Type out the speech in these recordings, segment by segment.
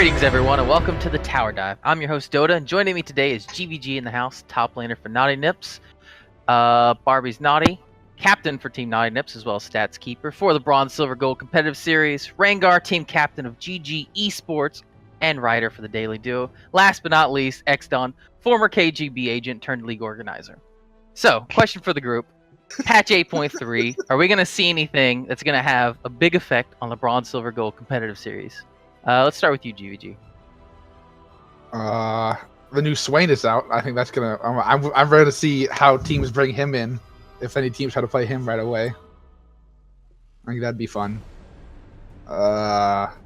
Greetings everyone and welcome to the Tower Dive. I'm your host Dota and joining me today is Gvginthehouse, top laner for Naughty Nips, Barbies Naughty, captain for Team Naughty Nips as well as stats keeper for the Bronze, Silver, Gold competitive series, Rengar, team captain of GG Esports, and writer for the Daily Duo. Last but not least, Xdaawn, former KGB agent turned league organizer. So, question for the group. Patch 8.3, are we going to see anything that's going to have a big effect on the Bronze, Silver, Gold competitive series? Let's start with you, GVG. The new Swain is out. I think that's gonna. I'm ready to see how teams bring him in. If any teams try to play him right away, I think that'd be fun. Have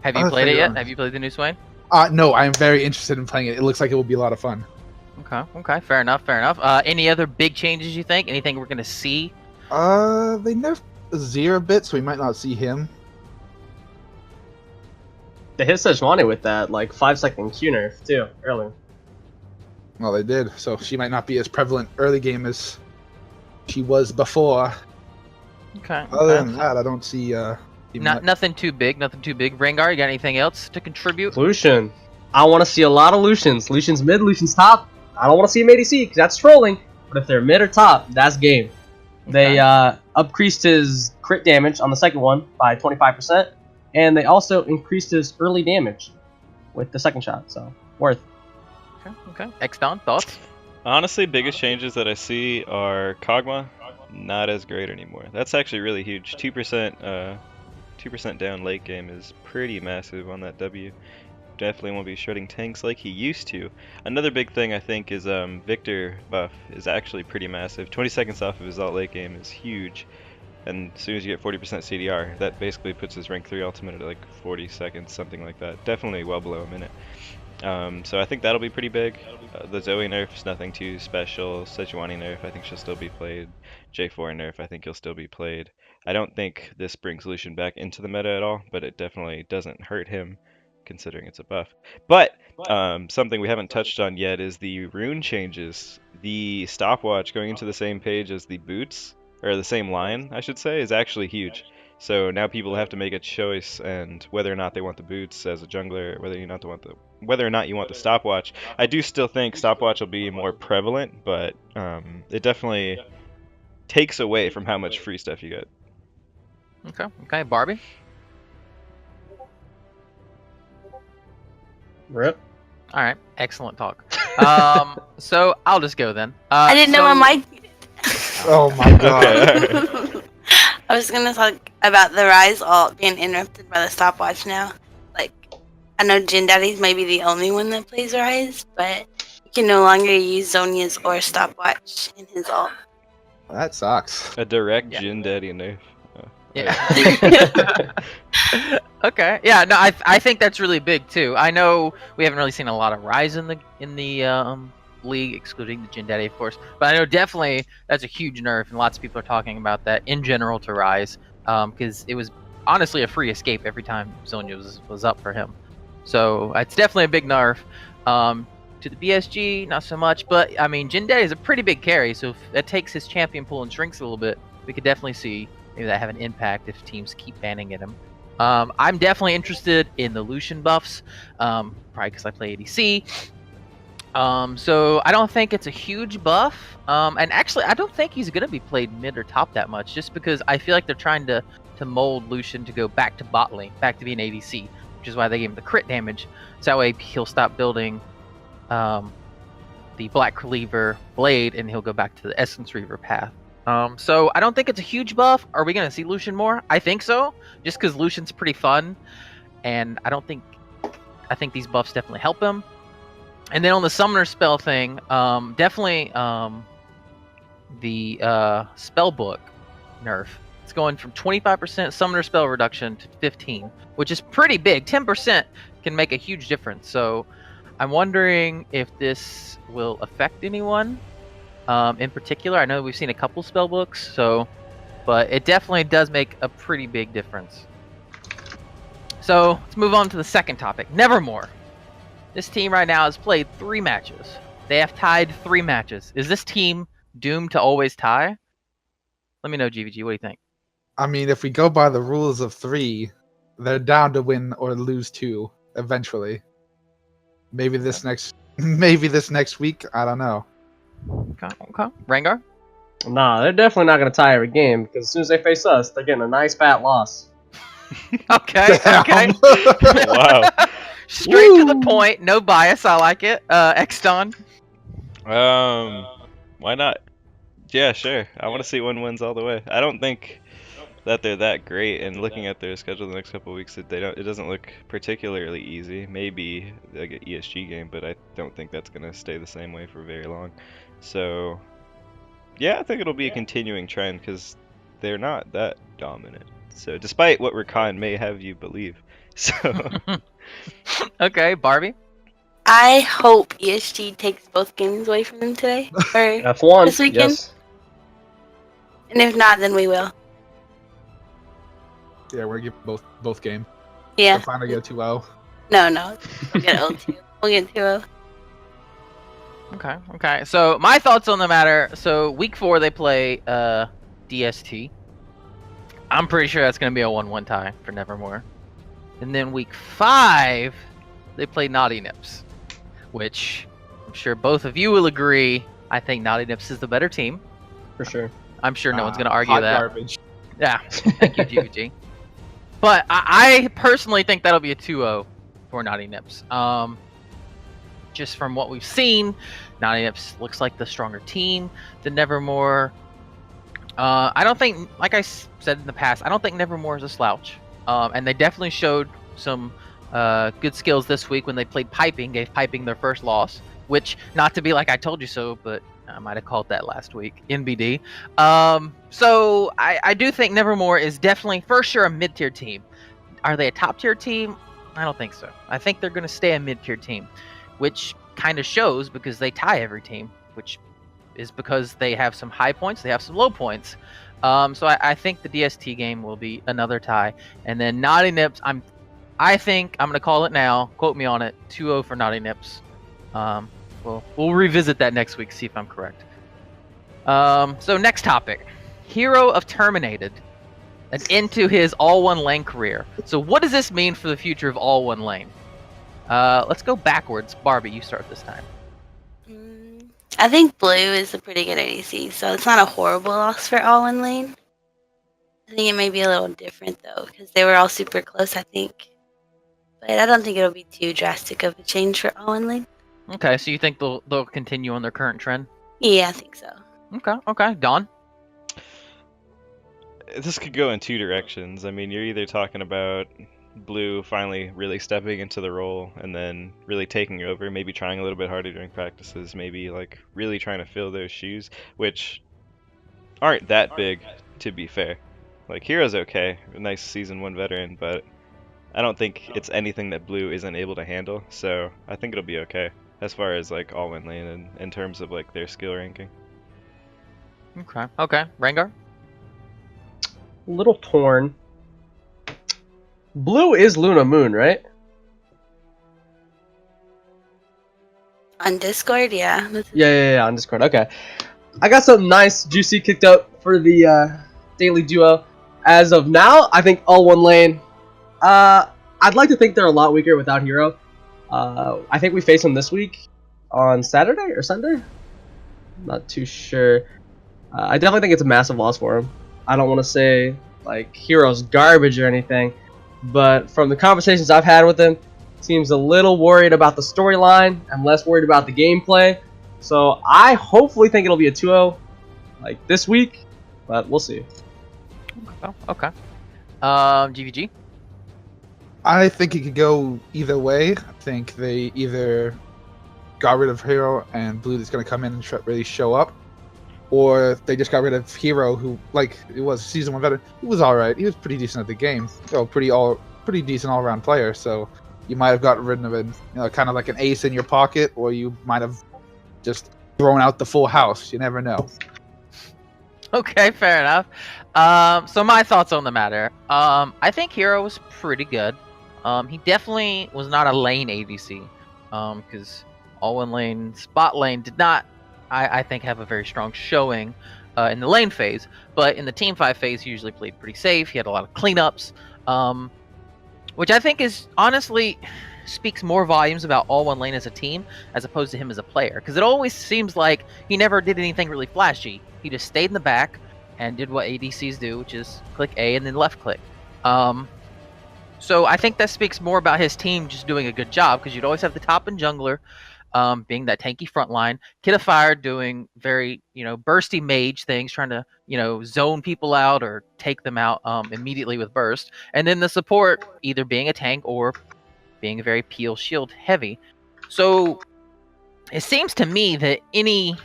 you played it yet? Have you played the new Swain? No, I'm very interested in playing it. It looks like it will be a lot of fun. Okay, fair enough. Any other big changes you think? Anything we're gonna see? They nerfed Azir a bit, so we might not see him. They hit Sejuani with that, like, 5-second Q nerf, too, earlier. Well, they did, so she might not be as prevalent early game as she was before. Okay. Other than that, I don't see... nothing too big, Rengar, you got anything else to contribute? Lucian. I want to see a lot of Lucians. Lucian's mid, Lucian's top. I don't want to see him ADC, because that's trolling. But if they're mid or top, that's game. Okay. They upcreased his crit damage on the second one by 25%. And they also increased his early damage with the second shot, so worth. Okay. Xdaawn, thoughts? Honestly, biggest changes that I see are Kog'Maw, not as great anymore. That's actually really huge. 2% down late game is pretty massive on that W. Definitely won't be shredding tanks like he used to. Another big thing I think is Victor buff is actually pretty massive. 20 seconds off of his alt late game is huge. And as soon as you get 40% CDR, that basically puts his rank 3 ultimate at like 40 seconds, something like that. Definitely well below a minute. So I think that'll be pretty big. The Zoe nerf is nothing too special. Sejuani nerf, I think she'll still be played. J4 nerf, I think he'll still be played. I don't think this brings Lucian back into the meta at all, but it definitely doesn't hurt him, considering it's a buff. But something we haven't touched on yet is the rune changes. The stopwatch going into the same page as the boots, or the same line, I should say, is actually huge. So now people have to make a choice, and whether or not they want the boots as a jungler, whether or not you want the stopwatch. I do still think stopwatch will be more prevalent, but it definitely takes away from how much free stuff you get. Okay, Barbie. Rip. All right, excellent talk. So I'll just go then. I didn't know my mic. Oh my god. Okay. I was gonna talk about the Rise ult being interrupted by the stopwatch now. Like, I know Jin Daddy's maybe the only one that plays Rise, but you can no longer use Zhonya's or stopwatch in his ult. That sucks. A direct Jin Daddy nerf. Yeah. Okay. Yeah. No, I think that's really big too. I know we haven't really seen a lot of Rise in the league, excluding the Jin Daddy, of course. But I know definitely that's a huge nerf, and lots of people are talking about that in general to Rise, because it was honestly a free escape every time Zhonya was up for him. So it's definitely a big nerf. To the BSG, not so much, but I mean, Jin Daddy is a pretty big carry, so if that takes his champion pool and shrinks a little bit, we could definitely see maybe that have an impact if teams keep banning at him. I'm definitely interested in the Lucian buffs, probably because I play ADC. So I don't think it's a huge buff, and actually I don't think he's gonna be played mid or top that much, just because I feel like they're trying to mold Lucian to go back to bot lane, back to being ADC, which is why they gave him the crit damage, so that way he'll stop building the Black Cleaver blade and he'll go back to the Essence Reaver path. So I don't think it's a huge buff. Are we gonna see Lucian more? I think so, just because Lucian's pretty fun, and I think these buffs definitely help him. And then on the summoner spell thing, definitely the spellbook nerf. It's going from 25% summoner spell reduction to 15, which is pretty big. 10% can make a huge difference. So I'm wondering if this will affect anyone in particular. I know we've seen a couple spellbooks, but it definitely does make a pretty big difference. So let's move on to the second topic, Nevermore. This team right now has played 3 matches. They have tied 3 matches. Is this team doomed to always tie? Let me know, GVG. What do you think? I mean, if we go by the rules of 3, they're down to win or lose 2 eventually. Maybe this next week. I don't know. Okay. Rengar? Nah, they're definitely not going to tie every game because as soon as they face us, they're getting a nice fat loss. Okay. Okay. Wow. Straight to the point. No bias. I like it. Xdaawn? Why not? Yeah, sure. I want to see one wins all the way. I don't think that they're that great, and looking at their schedule the next couple of weeks, it doesn't look particularly easy. Maybe like an ESG game, but I don't think that's gonna stay the same way for very long. So, yeah, I think it'll be a continuing trend because they're not that dominant. So, despite what Rakan may have you believe, so Okay, Barbie? I hope ESG takes both games away from them today. Or F1, this weekend. yes. And if not, then we will. Yeah, we're gonna give both game. Yeah. We'll finally get 2-0. No. We'll get 0-2. We'll get 2-0. Okay. So my thoughts on the matter. So week 4 they play DST. I'm pretty sure that's gonna be a 1-1 tie for Nevermore. And then week 5 they play Naughty Nips, which I'm sure both of you will agree. I think Naughty Nips is the better team. For sure. I'm sure no one's gonna argue Hot that. Garbage. Yeah. Thank you, GVG. But I personally think that'll be a 2-0 for Naughty Nips. Just from what we've seen, Naughty Nips looks like the stronger team than Nevermore. I don't think, like I said in the past, I don't think Nevermore is a slouch. And they definitely showed some good skills this week when they played Piping, gave Piping their first loss. Which, not to be like I told you so, but I might have called that last week, NBD. So I do think Nevermore is definitely, for sure, a mid-tier team. Are they a top-tier team? I don't think so. I think they're going to stay a mid-tier team, which kind of shows because they tie every team, which is because they have some high points, they have some low points. So I think the DST game will be another tie. And then Naughty Nips, I think, I'm going to call it now, quote me on it, 2-0 for Naughty Nips. We'll revisit that next week, see if I'm correct. So next topic. Hero of Terminated. An end to his all-one lane career. So what does this mean for the future of all-one lane? Let's go backwards. Barbie, you start this time. I think blue is a pretty good ADC, so it's not a horrible loss for all one lane. I think it may be a little different though, because they were all super close, I think. But I don't think it'll be too drastic of a change for all one lane. Okay, so you think they'll continue on their current trend? Yeah, I think so. Okay. Dawn? This could go in two directions. I mean, you're either talking about Blue finally really stepping into the role and then really taking over, maybe trying a little bit harder during practices, maybe like really trying to fill those shoes, which aren't that big, to be fair. Like, Hero's okay, a nice season 1 veteran, but I don't think it's anything that Blue isn't able to handle, so I think it'll be okay as far as like all-in lane and in terms of like their skill ranking. Okay. Rengar? A little torn. Blue is Luna Moon, right? On Discord, yeah. Yeah, on Discord. Okay. I got something nice, juicy kicked up for the daily duo. As of now, I think all one lane. I'd like to think they're a lot weaker without Hero. I think we face them this week on Saturday or Sunday. Not too sure. I definitely think it's a massive loss for him. I don't want to say like Hero's garbage or anything, but from the conversations I've had with him, seems a little worried about the storyline and less worried about the gameplay. So I hopefully think it'll be a 2-0 like this week, but we'll see. Okay. GVG? I think it could go either way. I think they either got rid of Hero and Blue is going to come in and really show up, or they just got rid of Hero, who, like, it was season 1 veteran. He was all right. He was pretty decent at the game. So pretty decent all-around player. So you might have gotten rid of him, kind of like an ace in your pocket, or you might have just thrown out the full house. You never know. Okay, fair enough. So my thoughts on the matter. I think Hero was pretty good. He definitely was not a lane ADC, because all one lane, spot lane did not, I think, have a very strong showing in the lane phase. But in the team 5 phase, he usually played pretty safe. He had a lot of cleanups. which I think is honestly speaks more volumes about All One Lane as a team as opposed to him as a player. Because it always seems like he never did anything really flashy. He just stayed in the back and did what ADCs do, which is click A and then left click. So I think that speaks more about his team just doing a good job, because you'd always have the top and jungler being that tanky front line, Kid of Fire doing very, bursty mage things, trying to, zone people out or take them out immediately with burst, and then the support either being a tank or being very peel shield heavy. So it seems to me that any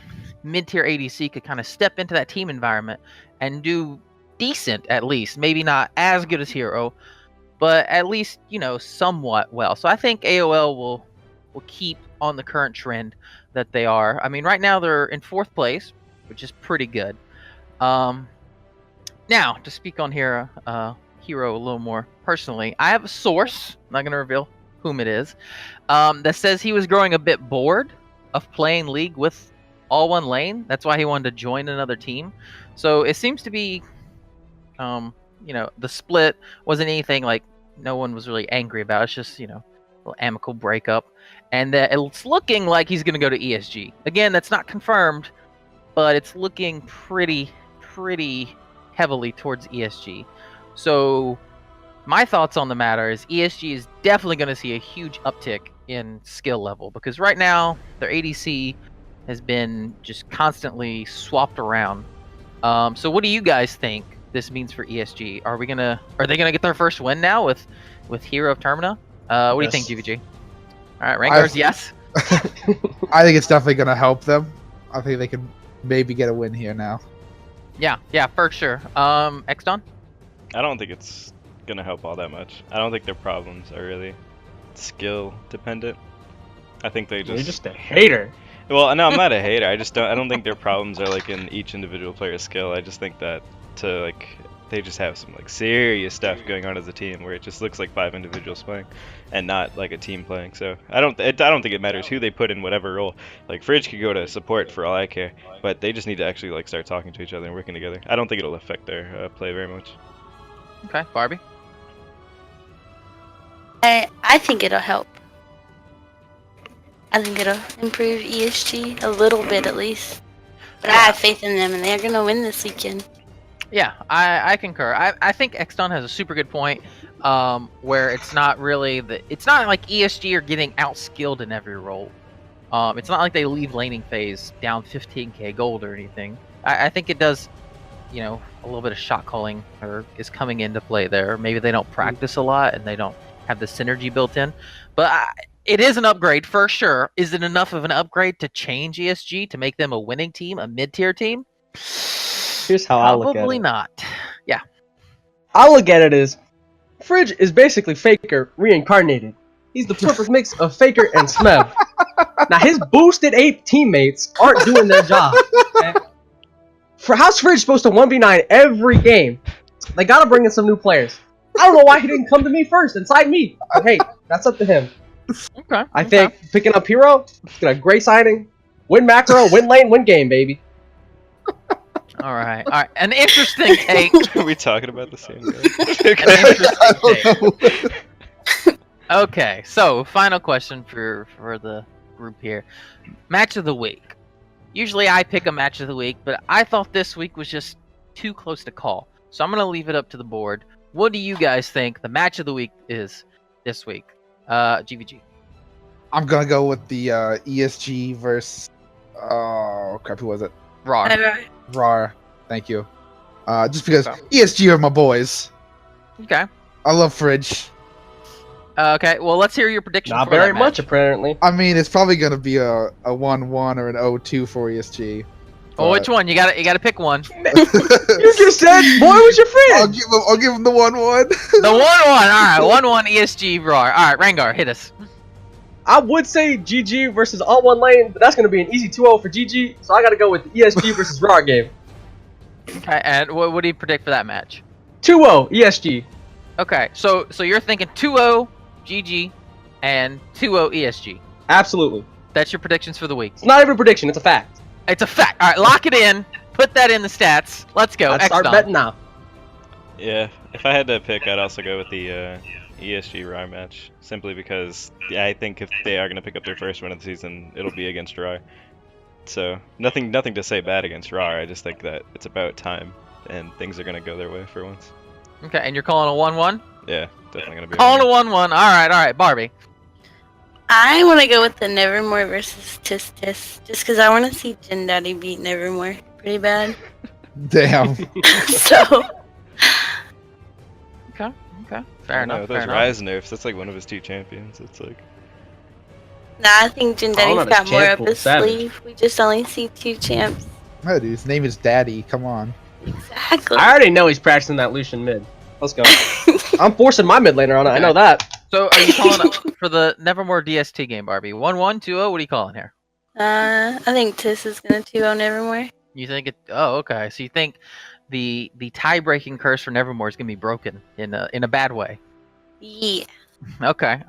mid-tier ADC could kind of step into that team environment and do decent, at least. Maybe not as good as Hero, but at least, somewhat well. So I think AOL will keep on the current trend that they are. I mean, right now they're in 4th place, which is pretty good. Now, to speak on Hero a little more personally, I have a source, I'm not going to reveal whom it is, that says he was growing a bit bored of playing League with All One Lane. That's why he wanted to join another team. So it seems to be, the split wasn't anything like no one was really angry about. It's just, a little amicable breakup. And it's looking like he's going to go to ESG. Again, that's not confirmed, but it's looking pretty heavily towards ESG. So my thoughts on the matter is ESG is definitely going to see a huge uptick in skill level, because right now their ADC has been just constantly swapped around. So what do you guys think this means for ESG? Are they gonna get their first win now with Hero of Termina? What do you think, Gvg? All right, Rengar's yes. I think it's definitely going to help them. I think they can maybe get a win here now. Yeah, for sure. Xdaawn? I don't think it's gonna help all that much. I don't think their problems are really skill dependent. I think they You're just a hater. Well, no, I'm not a hater. I don't think their problems are like in each individual player's skill. I just think that they just have some like serious stuff going on as a team where it just looks like 5 individuals playing and not like a team playing. So I don't think it matters who they put in whatever role. Like Fridge could go to support for all I care, but they just need to actually like start talking to each other and working together. I don't think it'll affect their play very much. Okay, Barbie? I think it'll help. I think it'll improve ESG a little bit at least. But I have faith in them, and they're going to win this weekend. Yeah, I concur. I think Xdaawn has a super good point, where it's not really it's not like ESG are getting outskilled in every role. It's not like they leave laning phase down 15k gold or anything. I think it does, a little bit of shot calling is coming into play there. Maybe they don't practice a lot and they don't have the synergy built in, but it is an upgrade for sure. Is it enough of an upgrade to change ESG to make them a winning team, a mid-tier team? Here's how I look at it. Probably not. Yeah. I look at it as Fridge is basically Faker reincarnated. He's the perfect mix of Faker and Smev. Now his boosted 8 teammates aren't doing their job. Okay? For how's Fridge supposed to 1v9 every game? They gotta bring in some new players. I don't know why he didn't come to me first and sign me. But hey, that's up to him. Okay. I think picking up Hero, get a great signing, win macro, win lane, win game, baby. All right. An interesting take. Are we talking about the same An interesting take. Okay, so final question for the group here. Match of the week. Usually I pick a match of the week, but I thought this week was just too close to call. So I'm going to leave it up to the board. What do you guys think the match of the week is this week? Gvg. I'm going to go with the ESG versus... Oh, crap, who was it? Rar. Rar. Thank you. Just because ESG are my boys. Okay. I love Fridge. Okay, well, let's hear your prediction Not for very that much, match. apparently. I mean, it's probably going to be a 1-1 or an 0-2 for ESG. Well, which one? You gotta pick one. You just said, boy, was your friend. I'll give him the 1-1. The 1-1. All right, 1-1 ESG Rar. All right, Rengar, hit us. I would say GG versus All One Lane, but that's going to be an easy 2-0 for GG, so I got to go with the ESG versus RAR game. Okay, and what do you predict for that match? 2-0 ESG. Okay, so you're thinking 2-0 GG and 2-0 ESG. Absolutely. That's your predictions for the week. It's not even a prediction, it's a fact. It's a fact. All right, lock it in. Put that in the stats. Let's go. Let's start Xdaawn. betting now. Yeah, if I had to pick, I'd also go with the ESG Rye match, simply because I think if they are going to pick up their first win of the season, it'll be against Rye. So nothing to say bad against Rye. I just think that it's about time, and things are going to go their way for once. Okay, and you're calling a 1-1? Yeah, definitely going to be. Calling a 1-1. All right, Barbie. I want to go with the Nevermore versus Tis Tis, just because I want to see Jin Daddy beat Nevermore pretty bad. Damn. So. Okay. Fair enough. With those Rise nerfs, that's like one of his 2 champions. It's like. Nah, I think Jin Daddy's got more up his sleeve. We just only see 2 champs. No, dude, his name is Daddy. Come on. Exactly. I already know he's practicing that Lucian mid. Let's go. I'm forcing my mid laner on it. I know that. So are you calling it for the Nevermore DST game, Barbie? 1-1, 2-0? What are you calling here? I think Tis is gonna 2-0 Nevermore. You think it? Oh, okay. So you think the tie-breaking curse for Nevermore is gonna be broken in a bad way? Yeah. Okay.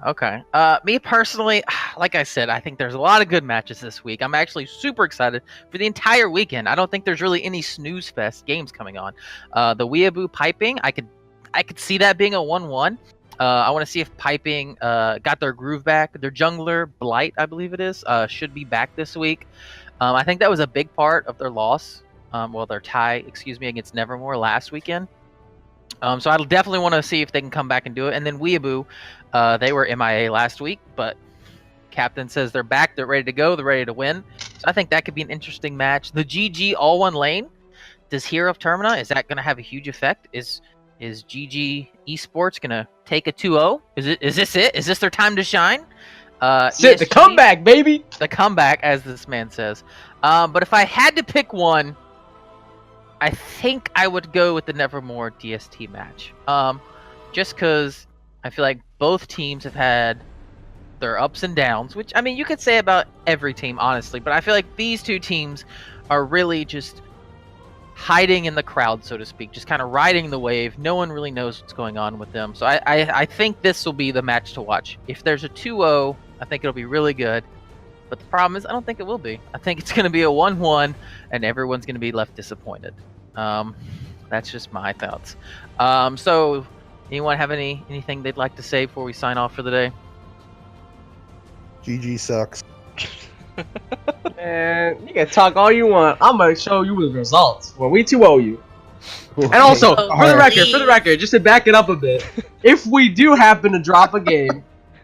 Me personally, like I said, I think there's a lot of good matches this week. I'm actually super excited for the entire weekend. I don't think there's really any snooze fest games coming on. The Weeaboo Piping, I could see that being a 1-1. I want to see if Piping got their groove back. Their jungler, Blight, I believe it is, should be back this week. I think that was a big part of their loss, their tie, against Nevermore last weekend. So I definitely want to see if they can come back and do it. And then Weeaboo, they were MIA last week, but Captain says they're back, they're ready to go, they're ready to win. So I think that could be an interesting match. The GG all one lane, does Hero of Termina, is that going to have a huge effect? Is GG Esports gonna take a 2-0? Is this it? Is this their time to shine? Sit the comeback, baby. The comeback, as this man says. But if I had to pick one, I think I would go with the Nevermore DST match. Just because I feel like both teams have had their ups and downs, which I mean you could say about every team, honestly. But I feel like these 2 teams are really just hiding in the crowd, so to speak, just kind of riding the wave. No one really knows what's going on with them. So I think this will be the match to watch. If there's a 2-0, I think it'll be really good. But the problem is I don't think it will be. I think it's going to be a 1-1, and everyone's going to be left disappointed. That's just my thoughts. So anyone have anything they'd like to say before we sign off for the day? GG sucks. Man, you can talk all you want. I'm gonna show you the results when we 2-0 you. And also, for the record, just to back it up a bit, if we do happen to drop a game,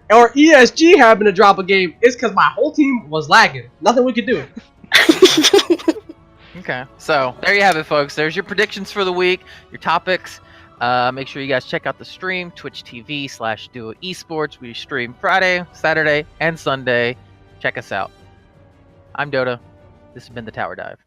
or ESG happen to drop a game, it's because my whole team was lagging. Nothing we could do. Okay, so there you have it, folks. There's your predictions for the week, your topics. Make sure you guys check out the stream, Twitch TV/Duo Esports. We stream Friday, Saturday, and Sunday. Check us out. I'm Dota. This has been the Tower Dive.